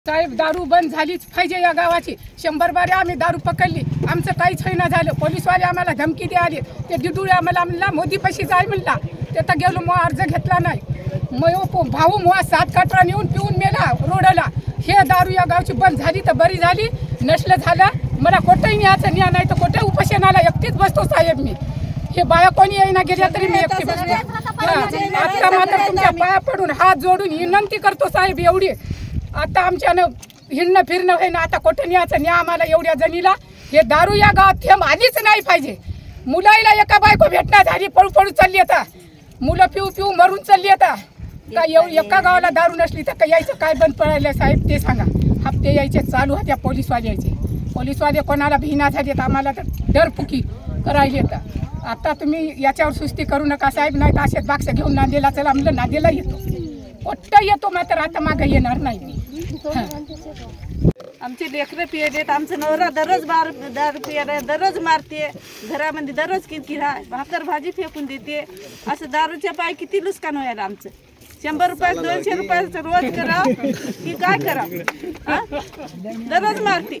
साहेब दारू बंद झालीच पाहिजे या गावाची। 100 बारे आम्ही दारू पकडली, आमचं काहीच होईना झालं। पोलीसवाले आम्हाला धमकी दे आले, ते डिडुळे आम्हाला म्हणला मोदीपाशी जाय म्हणला, ते तर गेलो मग अर्ज घेतला नाही। मग भाऊ मग 7 कटरा नेऊन पिऊन मेला रोडला। हे दारू या गावची बंद झाली तर बरी झाली, नसलं झालं मला कोठेही न्यायचं न्या नाही तर कोठे उपोषणाला एकटीच बसतो साहेब मी। हे बाया कोणी येईना गेल्या तरी मी एकटी बसते। आता मात्र तुमच्या पाया पडून हात जोडून विनंती करतो साहेब एवढी, आता आमच्यानं हिंडणं फिरणं होईना, आता कोठे न्यायचं न्या आम्हाला एवढ्या जणीला। हे दारू या गावात थेंब आलीच नाही पाहिजे। मुलाईला एका बायको भेटणार झाली, पळू पळू चालली आता, मुलं पिऊ पिऊ मरून चालली आता। काय एका गावाला दारू नसली तर यायचं काय बंद पडायला साहेब ते सांगा। हप्ते यायचे चालू होत्या, पोलीसवाले यायचे, पोलीसवाले कोणाला भिना झाले तर आम्हाला तर डरपुकी करायला येतं। आता तुम्ही याच्यावर सुस्ती करू नका साहेब, नाही तर असेच बाक्स घेऊन नांदेला चला म्हणलं नांदेला येतो, कोट्टा येतो मात्र आता मागे येणार नाही मी। आमचे लेकरं पियलेत, आमचं नवरा दररोज दारू पियाला, दररोज मारते, घरामध्ये दररोज किरकिर आहे, भाकर भाजी फेकून देते। असं दारूच्या पाय किती नुकसान व्हायला आमचं। 100 रुपये 200 रुपयाचं रोज करा की काय करा, दररोज मारते।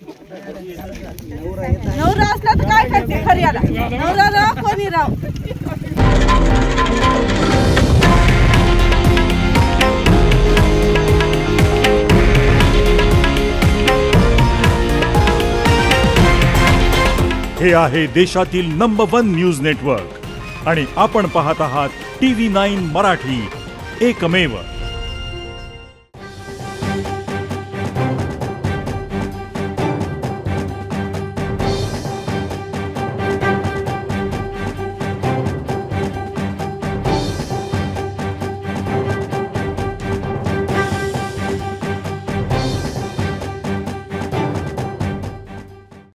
नवरा असला तर काय करते खऱ्याला, नवरा राव कोणी राव। हे आहे देशातील नंबर 1 न्यूज नेटवर्क आणि आपण पाहत आहात TV9 मराठी, एकमेव।